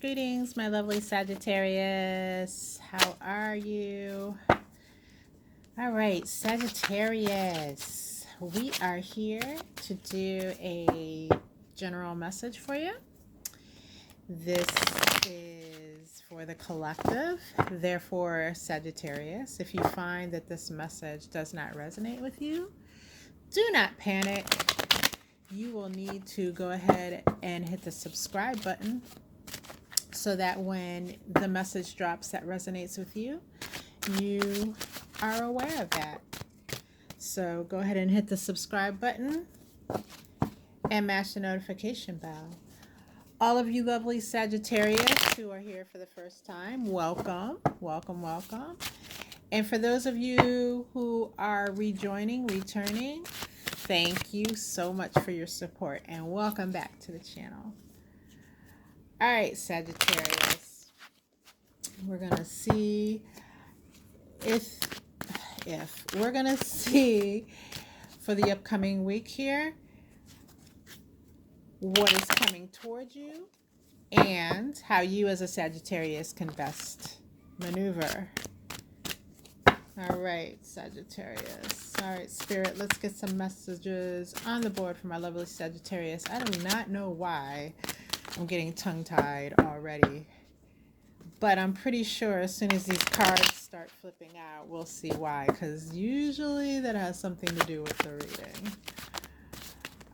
Greetings, my lovely Sagittarius. How are you? All right, Sagittarius. We are here to do a general message for you. This is for the collective. Therefore, Sagittarius, if you find that this message does not resonate with you, do not panic. You will need to go ahead and hit the subscribe button so that when the message drops that resonates with you, you are aware of that. So go ahead and hit the subscribe button and mash the notification bell. All of you lovely Sagittarius who are here for the first time, welcome. And for those of you who are returning, thank you so much for your support and welcome back to the channel. All right, Sagittarius, we're going to see if we're going to see for the upcoming week here what is coming towards you and how you as a Sagittarius can best maneuver. All right, Sagittarius. All right, Spirit, let's get some messages on the board for my lovely Sagittarius. I do not know why I'm getting tongue-tied already, but I'm pretty sure as soon as these cards start flipping out, we'll see why, because usually that has something to do with the reading.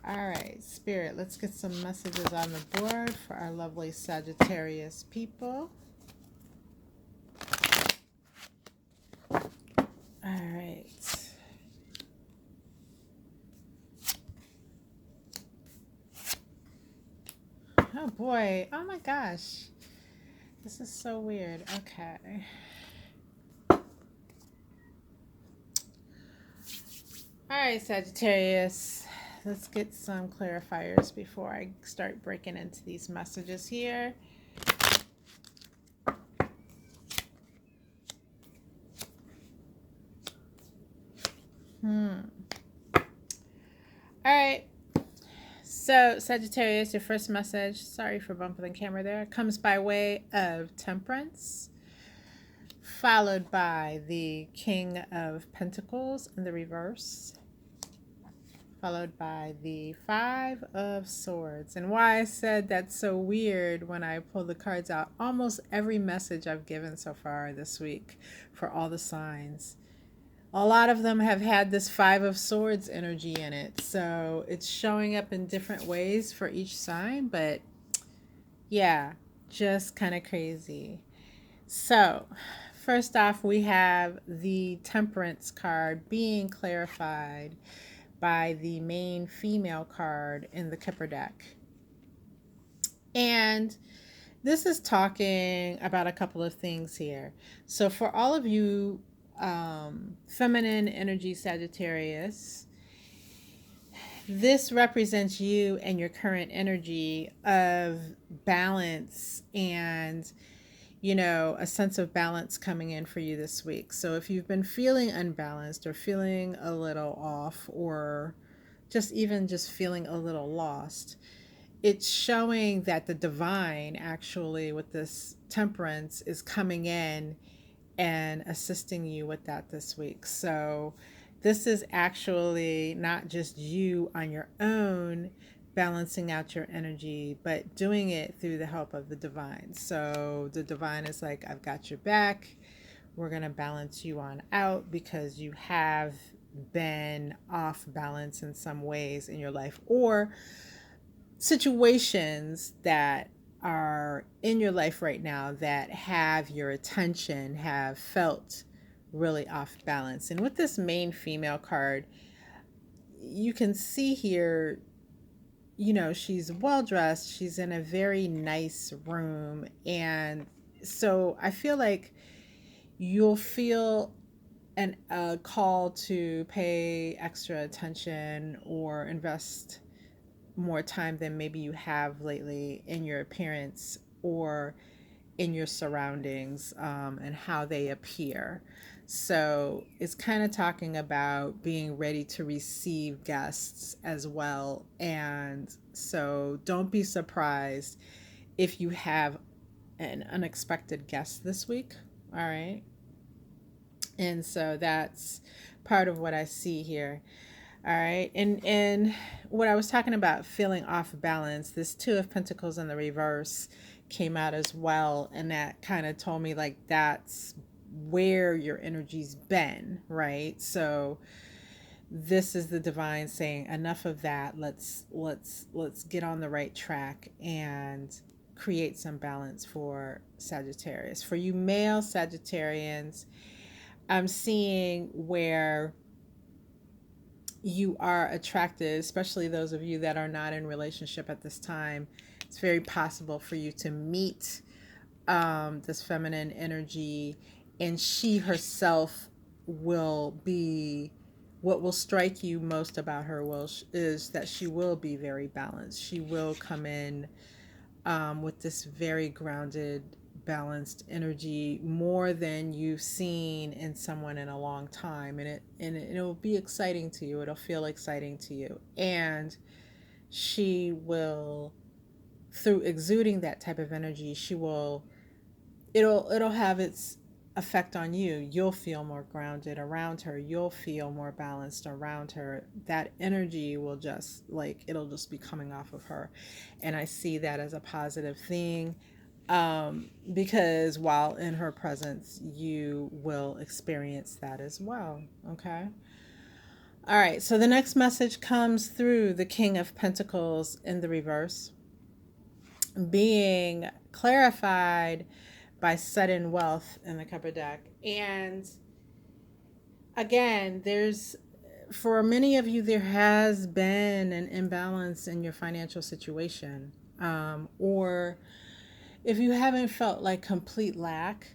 All right, Spirit, let's get some messages on the board for our lovely Sagittarius people. All right. Oh boy. Oh my gosh. This is so weird. Okay. All right, Sagittarius. Let's get some clarifiers before I start breaking into these messages here. All right. So, Sagittarius, your first message, sorry for bumping the camera there, comes by way of Temperance, followed by the King of Pentacles in the reverse, followed by the Five of Swords. And why I said that's so weird when I pulled the cards out, almost every message I've given so far this week for all the signs, a lot of them have had this Five of Swords energy in it. So it's showing up in different ways for each sign. But yeah, just kind of crazy. So first off, we have the Temperance card being clarified by the main female card in the Kipper deck. And this is talking about a couple of things here. So for all of you feminine energy Sagittarius, this represents you and your current energy of balance and, you know, a sense of balance coming in for you this week. So if you've been feeling unbalanced or feeling a little off or just feeling a little lost, it's showing that the divine actually with this Temperance is coming in and assisting you with that this week. So this is actually not just you on your own balancing out your energy, but doing it through the help of the divine. So the divine is like, I've got your back. We're going to balance you on out because you have been off balance in some ways in your life, or situations that are in your life right now that have your attention have felt really off balance. And with this main female card, you can see here, you know, she's well dressed, she's in a very nice room, and so I feel like you'll feel a call to pay extra attention or invest more time than maybe you have lately in your appearance or in your surroundings, and how they appear. So it's kind of talking about being ready to receive guests as well. And so don't be surprised if you have an unexpected guest this week. All right. And so that's part of what I see here. All right. And what I was talking about feeling off balance, this Two of Pentacles in the reverse came out as well. And that kind of told me like that's where your energy's been, right? So this is the divine saying enough of that. Let's get on the right track and create some balance for Sagittarius. For you male Sagittarians, I'm seeing where you are attracted, especially those of you that are not in relationship at this time. It's very possible for you to meet this feminine energy, and she herself will be, what will strike you most about her is that she will be very balanced. She will come in with this very grounded, balanced energy, more than you've seen in someone in a long time, it'll be exciting to you. It'll feel exciting to you, and she will, through exuding that type of energy, she will, it'll have its effect on you. You'll feel more grounded around her. You'll feel more balanced around her. That energy will just like, it'll just be coming off of her. And I see that as a positive thing, because while in her presence, you will experience that as well. Okay. All right. So the next message comes through the King of Pentacles in the reverse, being clarified by sudden wealth in the Cupper deck. And again, for many of you, there has been an imbalance in your financial situation. Or if you haven't felt like complete lack,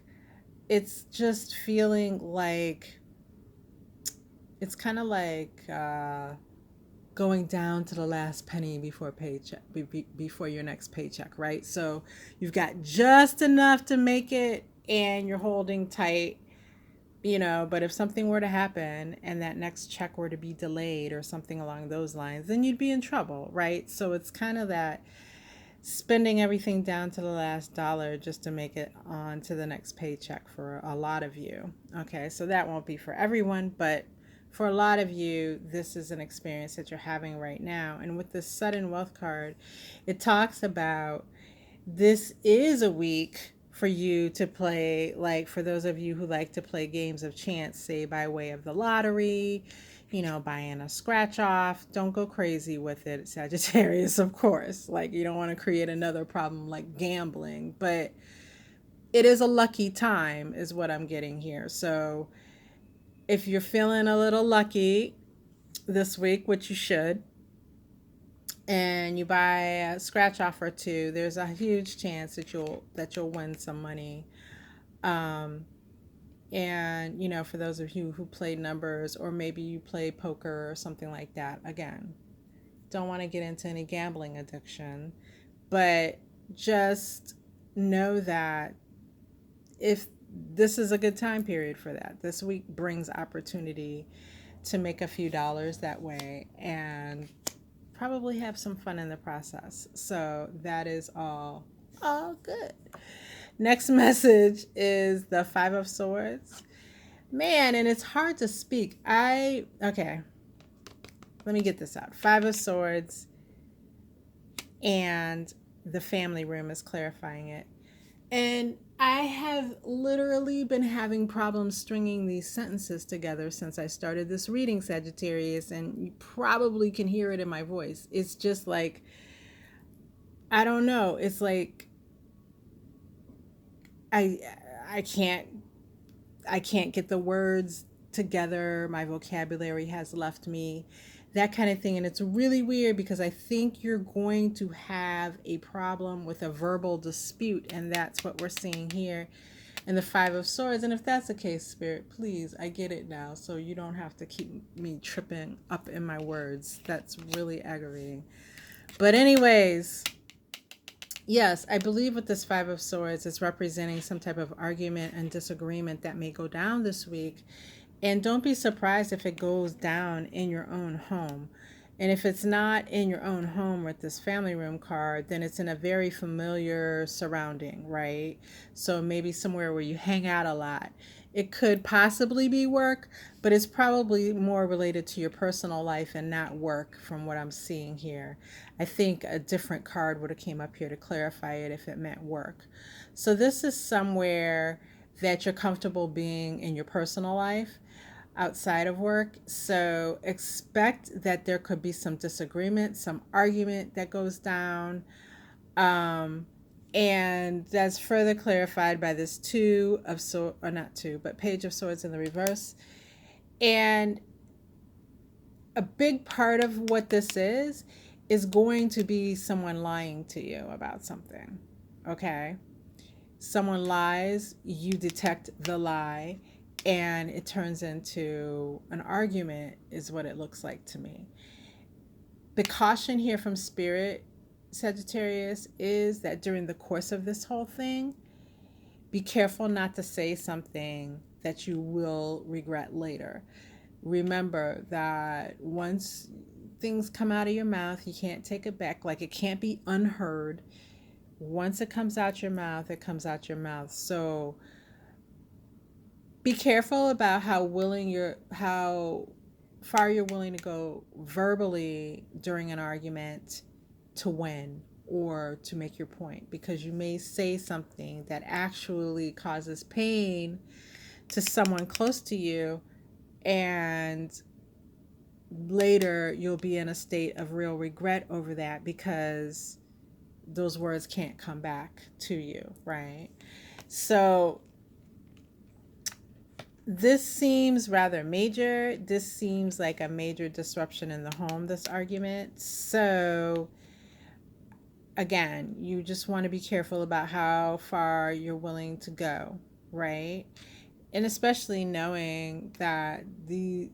it's just feeling like, it's kind of like going down to the last penny before paycheck, before your next paycheck, right? So you've got just enough to make it and you're holding tight, but if something were to happen and that next check were to be delayed or something along those lines, then you'd be in trouble, right? So it's kind of that spending everything down to the last dollar just to make it on to the next paycheck for a lot of you. Okay, so that won't be for everyone, but for a lot of you, this is an experience that you're having right now. And with the sudden wealth card, it talks about this is a week for you to play, like for those of you who like to play games of chance, say by way of the lottery, buying a scratch off. Don't go crazy with it, Sagittarius, of course. Like, you don't want to create another problem like gambling, but it is a lucky time is what I'm getting here. So if you're feeling a little lucky this week, which you should, and you buy a scratch off or two, there's a huge chance that you'll win some money. And for those of you who play numbers, or maybe you play poker or something like that, again, don't want to get into any gambling addiction, but just know that if this is a good time period for that. This week brings opportunity to make a few dollars that way and probably have some fun in the process. So that is all good. Next message is the Five of Swords. Man, and it's hard to speak. Okay, let me get this out. Five of Swords, and the family room is clarifying it. And I have literally been having problems stringing these sentences together since I started this reading, Sagittarius, and you probably can hear it in my voice. It's just like, I don't know. It's like I can't get the words together. My vocabulary has left me, that kind of thing. And it's really weird because I think you're going to have a problem with a verbal dispute. And that's what we're seeing here in the Five of Swords. And if that's the case, Spirit, please, I get it now. So you don't have to keep me tripping up in my words. That's really aggravating. But anyways, yes, I believe with this Five of Swords, it's representing some type of argument and disagreement that may go down this week. And don't be surprised if it goes down in your own home. And if it's not in your own home with this family room card, then it's in a very familiar surrounding, right? So maybe somewhere where you hang out a lot. It could possibly be work, but it's probably more related to your personal life and not work from what I'm seeing here. I think a different card would have came up here to clarify it if it meant work. So this is somewhere that you're comfortable being in your personal life outside of work. So expect that there could be some disagreement, some argument that goes down. Um, and that's further clarified by this two of swords, or not two, but page of swords in the reverse. And a big part of what this is going to be someone lying to you about something. Okay? Someone lies, you detect the lie, and it turns into an argument, is what it looks like to me. The caution here from Spirit, Sagittarius, is that during the course of this whole thing, be careful not to say something that you will regret later. Remember that once things come out of your mouth, you can't take it back. Like, it can't be unheard. Once it comes out your mouth, it comes out your mouth. So be careful about how far you're willing to go verbally during an argument to win or to make your point, because you may say something that actually causes pain to someone close to you, and later you'll be in a state of real regret over that because those words can't come back to you, right? So this seems rather major. This seems like a major disruption in the home, this argument. So again, you just want to be careful about how far you're willing to go, right? And especially knowing that the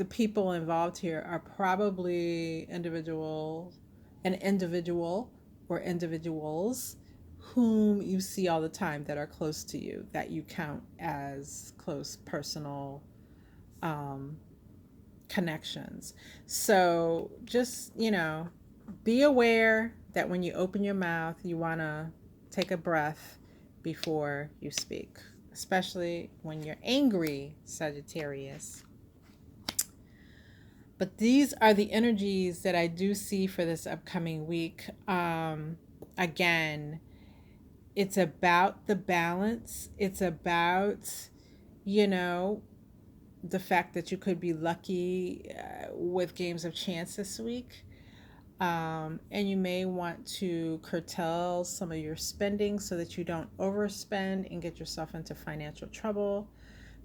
people involved here are probably an individual or individuals whom you see all the time that are close to you, that you count as close personal um, connections. So just, be aware that when you open your mouth, you want to take a breath before you speak, especially when you're angry, Sagittarius. But these are the energies that I do see for this upcoming week. Again, it's about the balance. It's about, you know, the fact that you could be lucky with games of chance this week. And you may want to curtail some of your spending so that you don't overspend and get yourself into financial trouble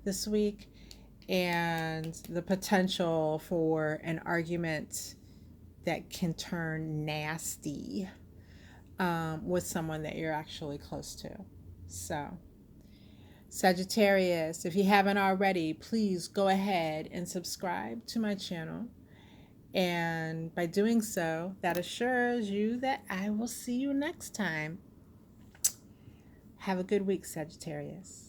this week. And the potential for an argument that can turn nasty with someone that you're actually close to. So, Sagittarius, if you haven't already, please go ahead and subscribe to my channel. And by doing so, that assures you that I will see you next time. Have a good week, Sagittarius.